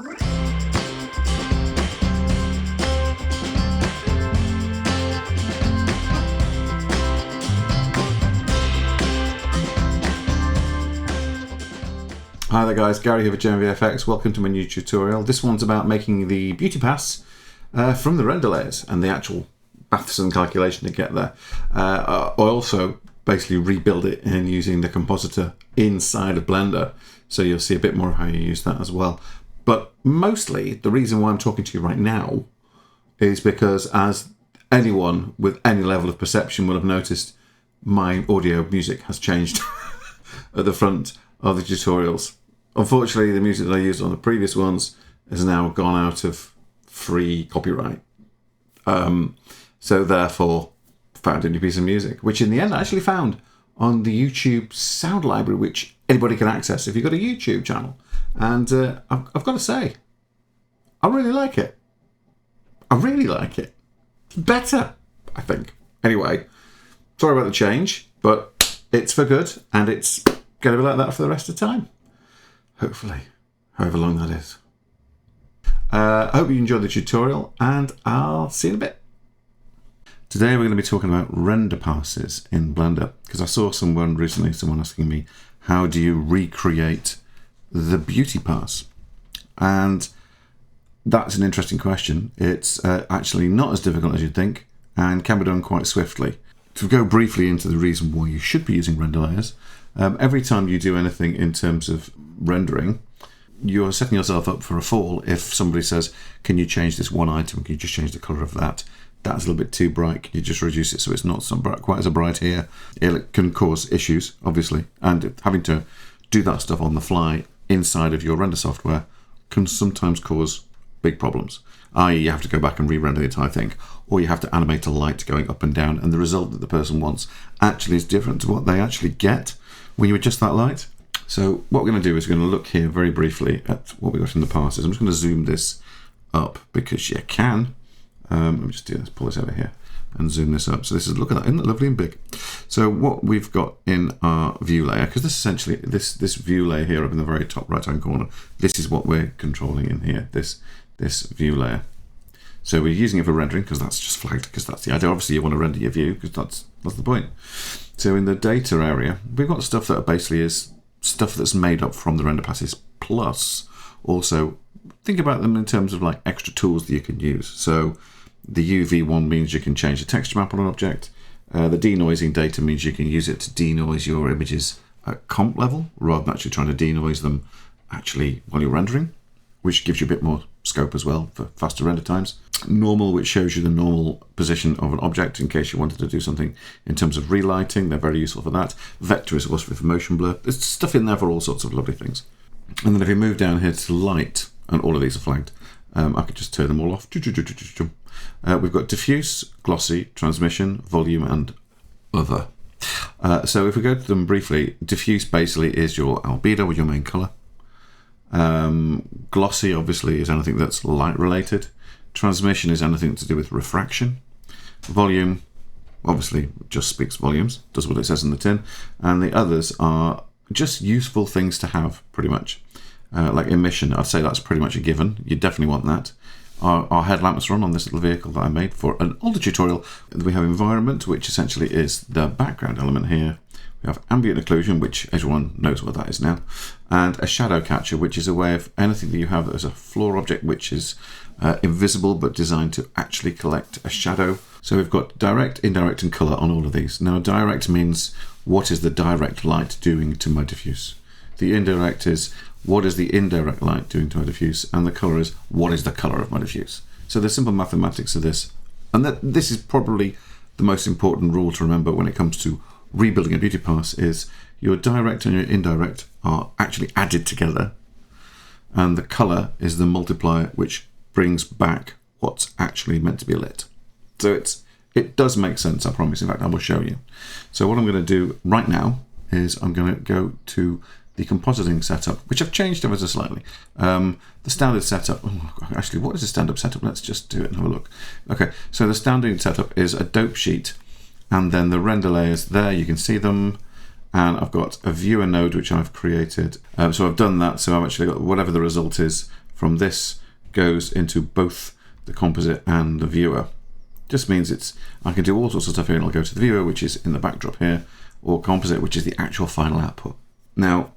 Hi there guys, Gary here for GenVFX. Welcome to my new tutorial. This one's about making the Beauty Pass from the render layers and the actual maths and calculation to get there. I also basically rebuild it in using the compositor inside of Blender, so you'll see a bit more of how you use that as well. But mostly the reason why I'm talking to you right now is because, as anyone with any level of perception will have noticed, my audio music has changed at the front of the tutorials. Unfortunately, the music that I used on the previous ones has now gone out of free copyright. So therefore, found a new piece of music, which in the end I actually found on the YouTube sound library, which anybody can access if you've got a YouTube channel. And I've got to say, I really like it. I really like it. Better, I think. Anyway, sorry about the change, but it's for good, and it's going to be like that for the rest of the time. Hopefully, however long that is. I hope you enjoyed the tutorial, and I'll see you in a bit. Today we're going to be talking about render passes in Blender, because I saw someone asking me, how do you recreate the Beauty Pass? And that's an interesting question. It's actually not as difficult as you'd think, and can be done quite swiftly. To go briefly into the reason why you should be using render layers, every time you do anything in terms of rendering, you're setting yourself up for a fall if somebody says, can you change this one item? Can you just change the color of that? That's a little bit too bright. Can you just reduce it so it's not quite as bright here? It can cause issues, obviously, and having to do that stuff on the fly inside of your render software can sometimes cause big problems. I.e., you have to go back and re-render the entire thing, or you have to animate a light going up and down, and the result that the person wants actually is different to what they actually get when you adjust that light. So what we're going to do is we're going to look here very briefly at what we got in the passes. I'm just going to zoom this up because you can. Let me just do this, pull this over here and zoom this up. So this is, look at that, isn't it lovely and big? So what we've got in our view layer, because this essentially, this view layer here up in the very top right hand corner, this is what we're controlling in here, this view layer. So we're using it for rendering because that's just flagged, because that's the idea. Obviously you want to render your view because that's the point. So in the data area, we've got stuff that basically is stuff that's made up from the render passes, plus also think about them in terms of like extra tools that you can use. So the UV one means you can change the texture map on an object. The denoising data means you can use it to denoise your images at comp level rather than actually trying to denoise them actually while you're rendering, which gives you a bit more scope as well for faster render times. Normal, which shows you the normal position of an object in case you wanted to do something in terms of relighting. They're very useful for that. Vector is also for motion blur. There's stuff in there for all sorts of lovely things. And then if you move down here to light, and all of these are flagged, I could just turn them all off. We've got diffuse, glossy, transmission, volume, and other. So if we go to them briefly, diffuse basically is your albedo with your main color. Glossy obviously is anything that's light related. Transmission is anything to do with refraction. Volume obviously just speaks volumes, does what it says in the tin. And the others are just useful things to have, pretty much. Like emission, I'd say that's pretty much a given. You definitely want that. Our headlamps run on this little vehicle that I made for an older tutorial. We have environment, which essentially is the background element here. We have ambient occlusion, which everyone knows what that is now, and a shadow catcher, which is a way of anything that you have as a floor object which is invisible but designed to actually collect a shadow. So we've got direct, indirect, and color on all of these. Now direct means what is the direct light doing to my diffuse. The indirect is what is the indirect light doing to my diffuse, and the color is what is the color of my diffuse. So the simple mathematics of this, and this is probably the most important rule to remember when it comes to rebuilding a beauty pass, is your direct and your indirect are actually added together, and the color is the multiplier which brings back what's actually meant to be lit. So it does make sense, I promise. In fact, I will show you. So what I'm going to do right now is I'm going to go to the compositing setup, which I've changed ever so slightly. The standard setup, actually, what is the standard setup? Let's just do it and have a look. Okay, so the standard setup is a dope sheet, and then the render layers there, you can see them, and I've got a viewer node which I've created. So I've done that, so I've actually got whatever the result is from this goes into both the composite and the viewer. Just means I can do all sorts of stuff here, and I'll go to the viewer, which is in the backdrop here, or composite, which is the actual final output. Now,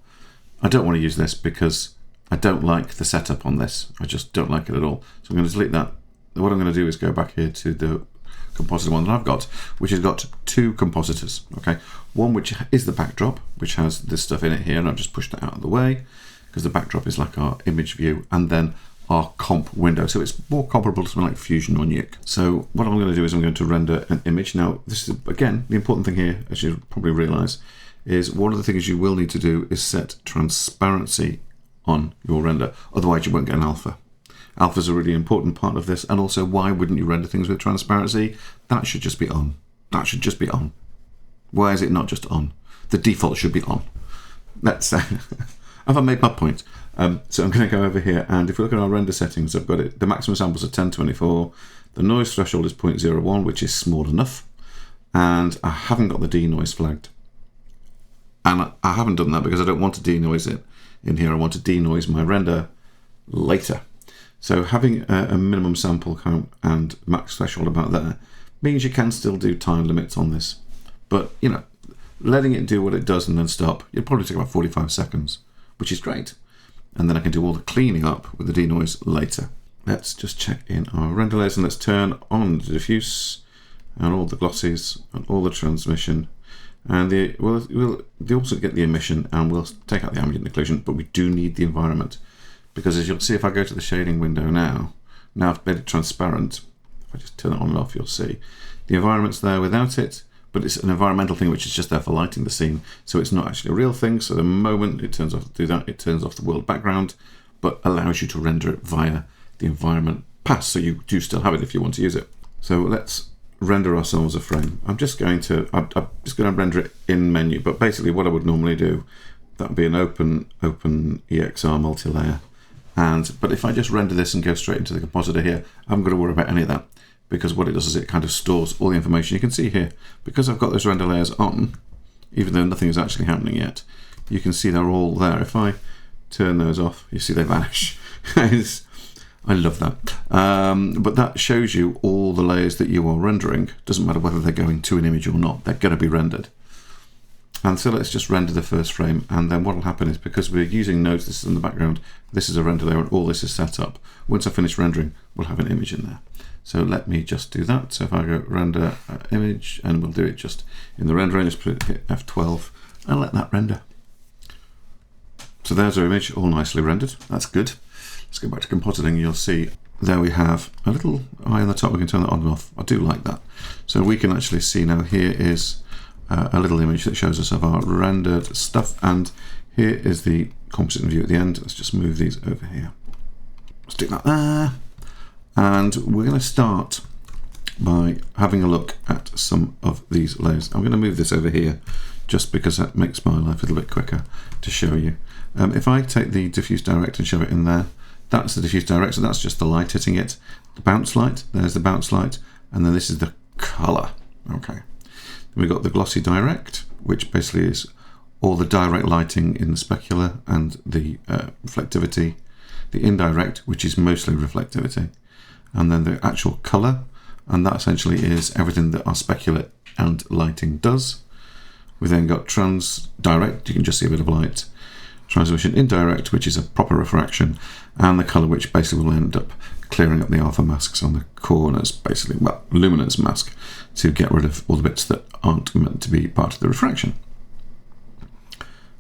I don't want to use this because I don't like the setup on this. I just don't like it at all. So I'm going to delete that. What I'm going to do is go back here to the compositor one that I've got, which has got two compositors. Okay, one which is the backdrop, which has this stuff in it here, and I've just pushed that out of the way because the backdrop is like our image view, and then our comp window. So it's more comparable to something like Fusion or Nuke. So what I'm going to do is I'm going to render an image. Now, this is, again, the important thing here, as you probably realize, is one of the things you will need to do is set transparency on your render. Otherwise, you won't get an alpha. Alpha is a really important part of this. And also, why wouldn't you render things with transparency? That should just be on. That should just be on. Why is it not just on? The default should be on. Let's have I made my point? So I'm going to go over here, and if we look at our render settings, I've got it. The maximum samples are 1024. The noise threshold is 0.01, which is small enough, and I haven't got the denoise flagged. And I haven't done that because I don't want to denoise it in here. I want to denoise my render later. So having a minimum sample count and max threshold about there means you can still do time limits on this. But, you know, letting it do what it does and then stop, it'll probably take about 45 seconds, which is great. And then I can do all the cleaning up with the denoise later. Let's just check in our render layers, and let's turn on the diffuse and all the glossies and all the transmission. And we'll also get the emission, and we'll take out the ambient occlusion, but we do need the environment. Because as you'll see, if I go to the shading window now I've made it transparent. If I just turn it on and off, you'll see the environment's there without it, but it's an environmental thing which is just there for lighting the scene. So it's not actually a real thing. So the moment it turns off to do that, it turns off the world background, but allows you to render it via the environment pass. So you do still have it if you want to use it. So let's render ourselves a frame. I'm just going to render it in menu, but basically what I would normally do, that would be an open EXR multi-layer. But if I just render this and go straight into the compositor here, I haven't got to worry about any of that, because what it does is it kind of stores all the information. You can see here, because I've got those render layers on, even though nothing is actually happening yet, you can see they're all there. If I turn those off, you see they vanish. I love that. But that shows you all the layers that you are rendering. Doesn't matter whether they're going to an image or not, they're going to be rendered. And so let's just render the first frame, and then what will happen is, because we're using nodes, this is in the background, this is a render layer, and all this is set up. Once I finish rendering, we'll have an image in there. So let me just do that. So if I go render image, and we'll do it just in the rendering, just hit F12 and let that render. So there's our image, all nicely rendered. That's good. Let's go back to compositing. You'll see there we have a little eye on the top. We can turn that on and off. I do like that. So we can actually see now here is a little image that shows us of our rendered stuff, and here is the composite view at the end. Let's just move these over here. Stick that there. And we're going to start by having a look at some of these layers. I'm going to move this over here just because that makes my life a little bit quicker to show you. If I take the diffuse direct and show it in there, that's the diffuse direct, so that's just the light hitting it. The bounce light, there's the bounce light, and then this is the color. Okay. We've got the glossy direct, which basically is all the direct lighting in the specular and the reflectivity. The indirect, which is mostly reflectivity. And then the actual color, and that essentially is everything that our specular and lighting does. We then got trans direct, you can just see a bit of light. Transmission indirect, which is a proper refraction, and the color, which basically will end up clearing up the alpha masks on the corners, basically, well, luminance mask, to get rid of all the bits that aren't meant to be part of the refraction.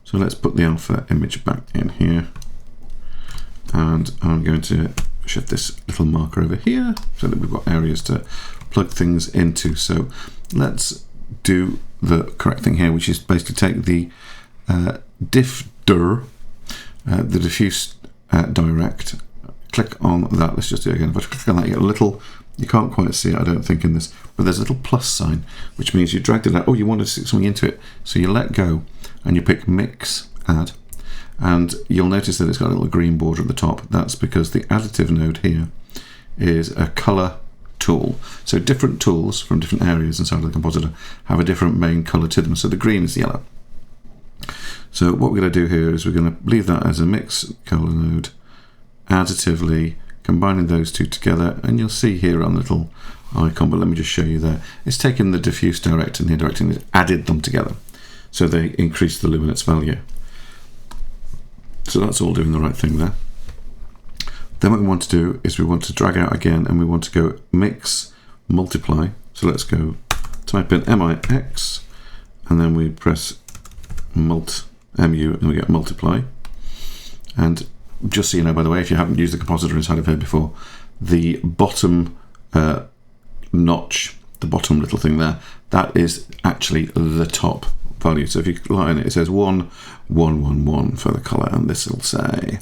So let's put the alpha image back in here, and I'm going to shift this little marker over here so that we've got areas to plug things into. So let's do the correct thing here, which is basically take the the diffuse direct, click on that. Let's just do it again. If I click on that, you get a little, you can't quite see it, I don't think, in this, but there's a little plus sign, which means you dragged it out. Oh, you want to stick something into it. So you let go and you pick mix, add, and you'll notice that it's got a little green border at the top. That's because the additive node here is a color tool. So different tools from different areas inside of the compositor have a different main color to them. So the green is the yellow. So what we're going to do here is we're going to leave that as a mix color node, additively combining those two together, and you'll see here on the little icon, but let me just show you there. It's taken the diffuse direct and the indirect and added them together, so they increase the luminance value. So that's all doing the right thing there. Then what we want to do is we want to drag out again, and we want to go mix, multiply. So let's go type in MIX, and then we press mult, MU, and we get multiply. And just so you know, by the way, if you haven't used the compositor inside of here before, the bottom notch, the bottom little thing there, that is actually the top value. So if you light on it, it says 1111 for the color, and this will say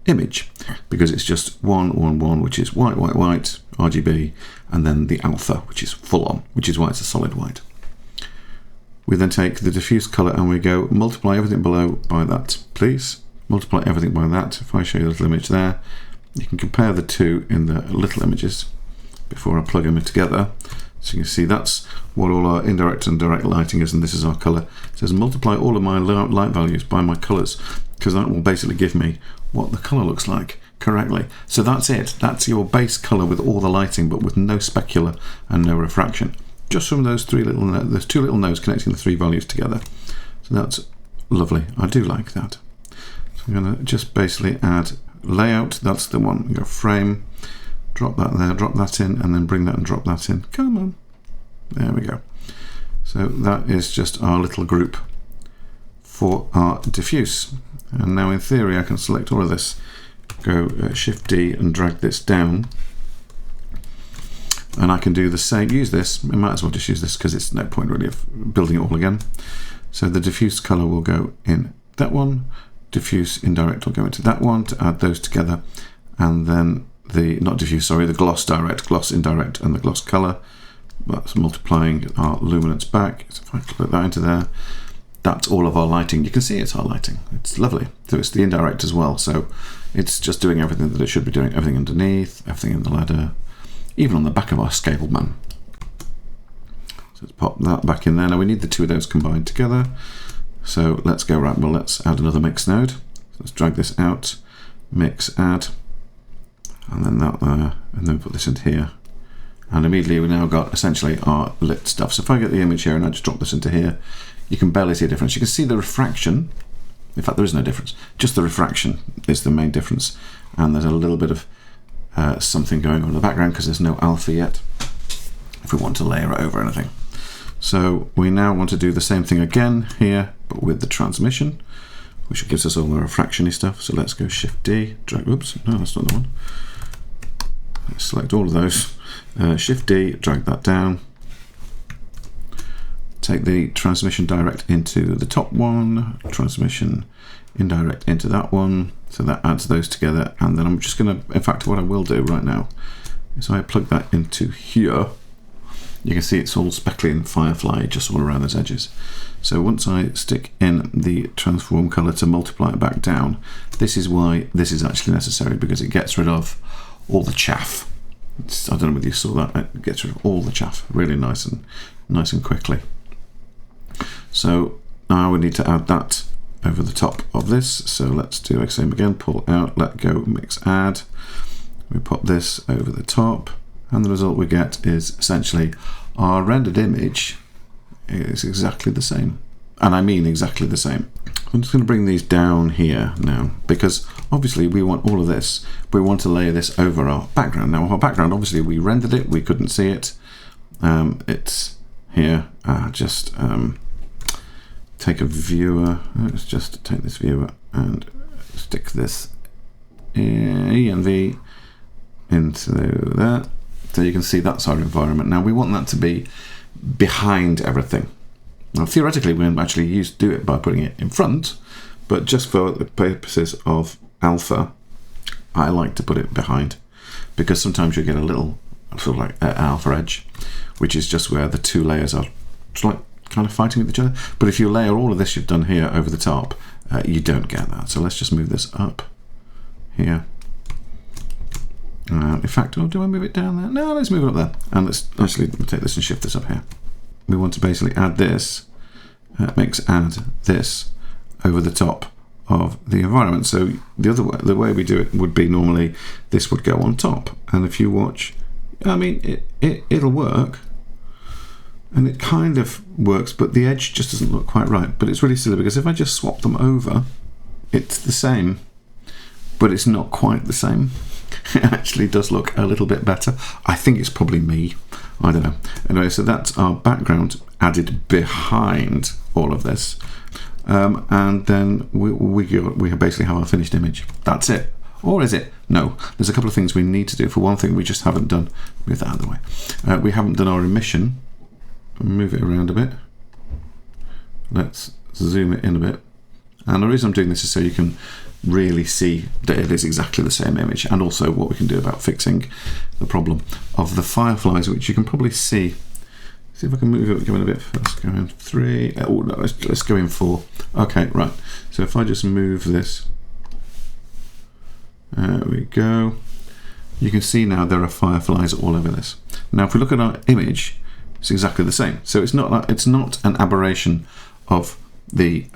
image, because it's just 111, which is white, white, white, RGB, and then the alpha, which is full on, which is why it's a solid white. We then take the diffuse color and we go multiply everything below by that, please. Multiply everything by that. If I show you the little image there, you can compare the two in the little images before I plug them together. So you can see that's what all our indirect and direct lighting is, and this is our color. It says multiply all of my light values by my colors, because that will basically give me what the color looks like correctly. So that's it. That's your base color with all the lighting, but with no specular and no refraction. Just from those two little nodes connecting the three values together. So that's lovely. I do like that. So I'm going to just basically add layout. That's the one. We go frame, drop that there, drop that in, and then bring that and drop that in. Come on. There we go. So that is just our little group for our diffuse. And now in theory I can select all of this, go Shift D and drag this down, and I can do the same, use this, I might as well just use this because it's no point really of building it all again. So the diffuse color will go in that one, diffuse indirect will go into that one to add those together, and then the, not diffuse, sorry, the gloss direct, gloss indirect, and the gloss color, that's multiplying our luminance back. So if I put that into there, that's all of our lighting. You can see it's our lighting. It's lovely. So it's the indirect as well. So it's just doing everything that it should be doing. Everything underneath, everything in the ladder, even on the back of our scaled man. So let's pop that back in there. Now we need the two of those combined together. So let's go, right, well, let's add another mix node. So let's drag this out, mix, add, and then that there, and then put this into here. And immediately we've now got essentially our lit stuff. So if I get the image here and I just drop this into here, you can barely see a difference. You can see the refraction. In fact, there is no difference. Just the refraction is the main difference. And there's a little bit of something going on in the background because there's no alpha yet, if we want to layer it over anything. So we now want to do the same thing again here, but with the transmission, which gives us all the refraction-y stuff. So let's go Shift D, drag, oops, no, that's not the one. Let's select all of those. Shift D, drag that down. Take the transmission direct into the top one, transmission indirect into that one, so that adds those together. And then I'm just going to, in fact, what I will do right now is I plug that into here. You can see it's all speckly and firefly just all around those edges. So once I stick in the transform color to multiply it back down, this is why this is actually necessary, because it gets rid of all the chaff. I don't know whether you saw that. It gets rid of all the chaff really nice and quickly. So now we need to add that over the top of this. So let's do the same again, pull out, let go, mix, add. We put this over the top, and the result we get is essentially our rendered image is exactly the same. And I mean exactly the same. I'm just going to bring these down here now, because obviously we want all of this. We want to layer this over our background. Now our background, obviously we rendered it, we couldn't see it. It's here. Just take a viewer. Let's just take this viewer and stick this E and V into that. So you can see that's our environment. Now we want that to be behind everything. Now theoretically we can actually do it by putting it in front, but just for the purposes of alpha, I like to put it behind, because sometimes you get a little sort of like an alpha edge, which is just where the two layers are like kind of fighting with each other. But if you layer all of this you've done here over the top, you don't get that. So let's just move this up here. In fact, do I move it down there? No, let's move it up there. And let's actually take this and shift this up here. We want to basically add this, add this over the top of the environment. So the way we do it would be normally this would go on top, and if you watch, I mean, it'll work, and it kind of works, but the edge just doesn't look quite right. But it's really silly because if I just swap them over, it's the same, but it's not quite the same. It actually does look a little bit better. I think it's probably me. I don't know. Anyway, so that's our background added behind all of this. And then we basically have our finished image. That's it. Or is it? No. There's a couple of things we need to do. For one thing, we just haven't done, move that out of the way. We haven't done our emission. Move it around a bit. Let's zoom it in a bit. And the reason I'm doing this is so you can really see that it is exactly the same image, and also what we can do about fixing the problem of the fireflies, which you can probably see. See if I can move it, go in a bit. Let's go in 3. Oh no, let's go in 4. Okay, right. So if I just move this, there we go. You can see now there are fireflies all over this. Now, if we look at our image, it's exactly the same. So it's not an aberration of the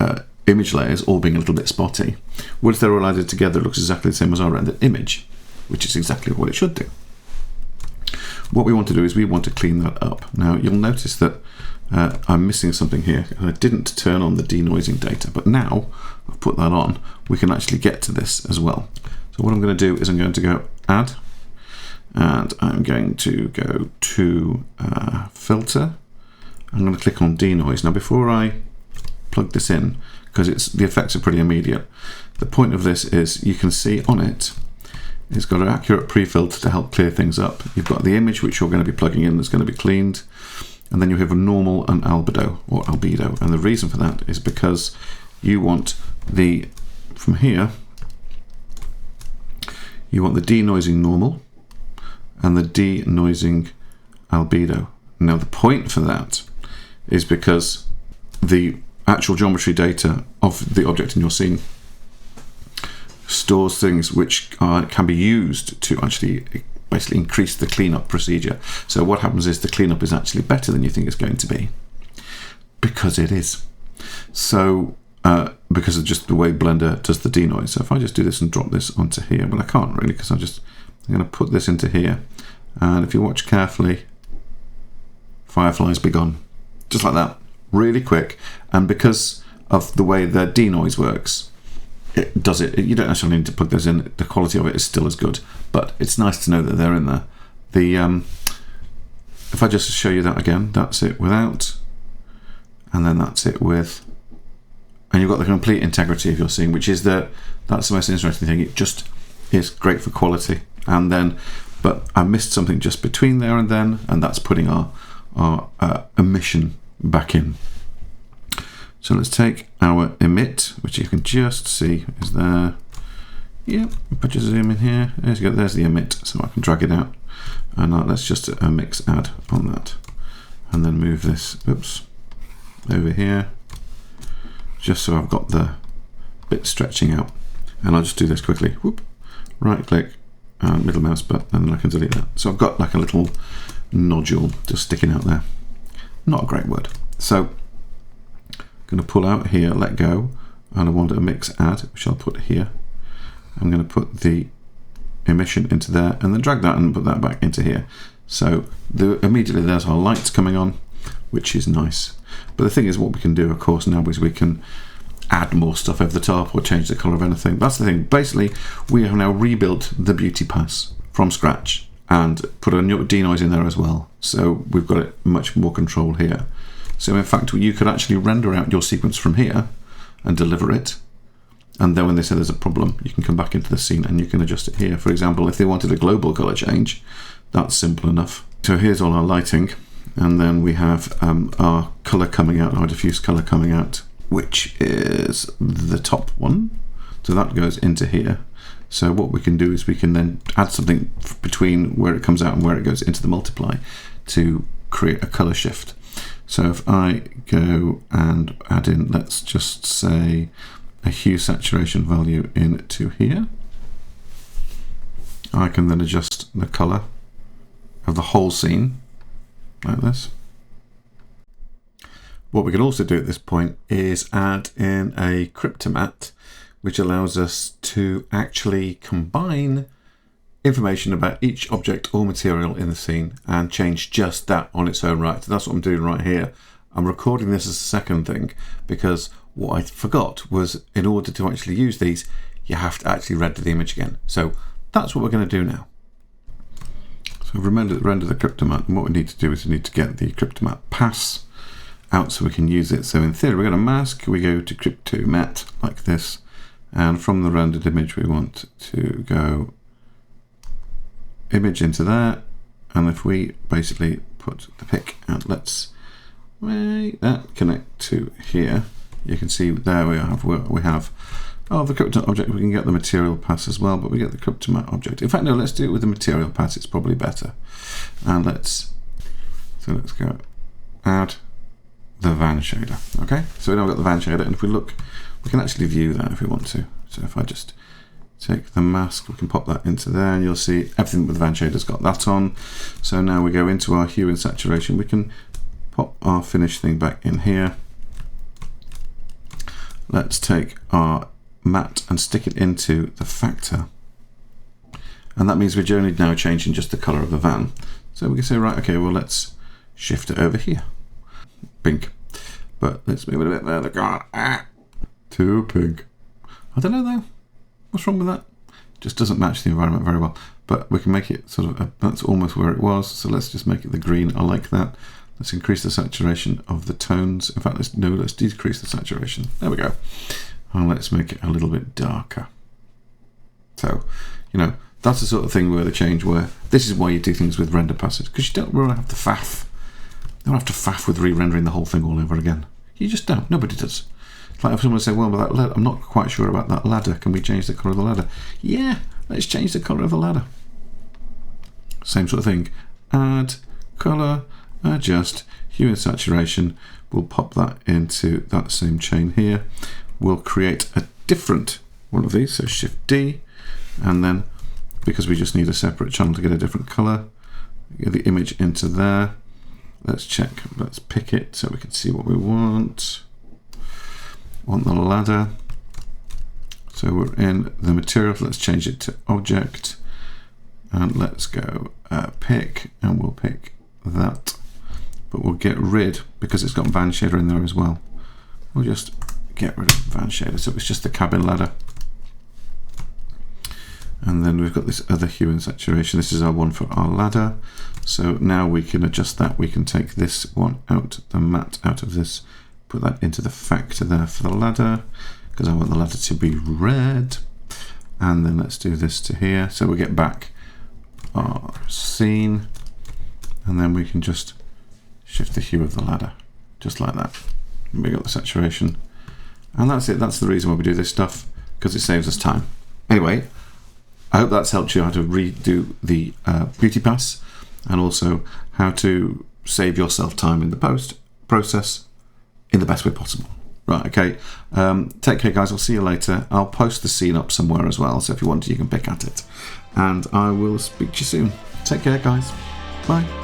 image layers all being a little bit spotty. Once they're all added together, it looks exactly the same as our rendered image, which is exactly what it should do. What we want to do is we want to clean that up. Now you'll notice that I'm missing something here. I didn't turn on the denoising data, but now I've put that on, we can actually get to this as well. So what I'm going to do is I'm going to go add, and I'm going to go to filter. I'm going to click on denoise. Now before I plug this in, because the effects are pretty immediate, the point of this is you can see on it, it's got an accurate pre-filter to help clear things up. You've got the image which you're going to be plugging in that's going to be cleaned, and then you have a normal and albedo or albedo. And the reason for that is because you want from here, you want the denoising normal and the denoising albedo. Now the point for that is because the actual geometry data of the object in your scene stores things which can be used to actually basically increase the cleanup procedure. So what happens is the cleanup is actually better than you think it's going to be, because it is. So because of just the way Blender does the denoise. So if I just do this and drop this onto here, well, I can't really, because I'm going to put this into here, and if you watch carefully, fireflies be gone, just like that, really quick. And because of the way the denoise works, it does it. You don't actually need to plug those in. The quality of it is still as good, but it's nice to know that they're in there. If I just show you that again, that's it without, and then that's it with, and you've got the complete integrity of your scene, which is that's the most interesting thing. It just is great for quality. And then, but I missed something just between there and then, and that's putting our emission back in. So let's take our emit, which you can just see is there. Yeah, if I just zoom in here, there's the emit, so I can drag it out. And let's just mix add on that. And then move this, oops, over here, just so I've got the bit stretching out. And I'll just do this quickly. Whoop, right click, and middle mouse button, and then I can delete that. So I've got like a little nodule just sticking out there. Not a great word. So I'm going to pull out here, let go, and I want a mix add, which I'll put here. I'm going to put the emission into there, and then drag that and put that back into here. So immediately there's our lights coming on, which is nice. But the thing is, what we can do, of course, now is we can add more stuff over the top or change the color of anything. That's the thing. Basically, we have now rebuilt the Beauty Pass from scratch and put a new denoise in there as well. So we've got it much more control here. So in fact, you could actually render out your sequence from here and deliver it. And then when they say there's a problem, you can come back into the scene and you can adjust it here. For example, if they wanted a global color change, that's simple enough. So here's all our lighting. And then we have our color coming out, our diffuse color coming out, which is the top one. So that goes into here. So what we can do is we can then add something between where it comes out and where it goes into the multiply to create a color shift. So if I go and add in, let's just say, a hue saturation value into here, I can then adjust the color of the whole scene like this. What we can also do at this point is add in a Cryptomatte, which allows us to actually combine information about each object or material in the scene and change just that on its own right. So that's what I'm doing right here. I'm recording this as a second thing because what I forgot was in order to actually use these, you have to actually render the image again. So that's what we're going to do now. So render the Cryptomatte, and what we need to do is we need to get the Cryptomatte pass out so we can use it. So in theory, we're going to mask, we go to Cryptomatte like this, and from the rendered image we want to go image into there, and if we basically put the pick and let's make that connect to here, you can see there we have the Cryptomatte object. We can get the material pass as well, but we get the Cryptomatte object. In fact, no, let's do it with the material pass, it's probably better. And let's go add the van shader. Okay, so we now got the van shader, and if we look, we can actually view that if we want to. So if I just take the mask, we can pop that into there, and you'll see everything with the van shader's got that on. So now we go into our hue and saturation, we can pop our finish thing back in here. Let's take our matte and stick it into the factor, and that means we're only now changing just the color of the van. So we can say, right, okay, well, let's shift it over here, pink, but let's move it a bit further. Too pink. I don't know though, what's wrong with that? It just doesn't match the environment very well, but we can make it sort of that's almost where it was, so let's just make it the green. I like that. Let's increase the saturation of the tones. In fact, let's decrease the saturation. There we go. And let's make it a little bit darker. So, you know, that's the sort of thing where the change, where this is why you do things with render passes, because you don't really have to faff. You don't have to faff with re-rendering the whole thing all over again. You just don't. Nobody does. It's like if someone says, well, but that ladder, I'm not quite sure about that ladder. Can we change the colour of the ladder? Yeah, let's change the colour of the ladder. Same sort of thing. Add colour, adjust, hue and saturation. We'll pop that into that same chain here. We'll create a different one of these, so Shift D, and then because we just need a separate channel to get a different color, get the image into there. Let's check, let's pick it so we can see what we want. Want the ladder, so we're in the material. Let's change it to object, and let's go pick, and we'll pick that, but we'll get rid, because it's got van shader in there as well, we'll just get rid of van shader, so it's just the cabin ladder. And then we've got this other hue and saturation. This is our one for our ladder. So now we can adjust that. We can take this one out, the matte out of this, put that into the factor there for the ladder, because I want the ladder to be red. And then let's do this to here. So we get back our scene, and then we can just shift the hue of the ladder, just like that. And we got the saturation. And that's it. That's the reason why we do this stuff, because it saves us time. Anyway, I hope that's helped you how to redo the Beauty Pass, and also how to save yourself time in the post process in the best way possible. Right, okay. Take care, guys. I'll see you later. I'll post the scene up somewhere as well, so if you want to, you can pick at it. And I will speak to you soon. Take care, guys. Bye.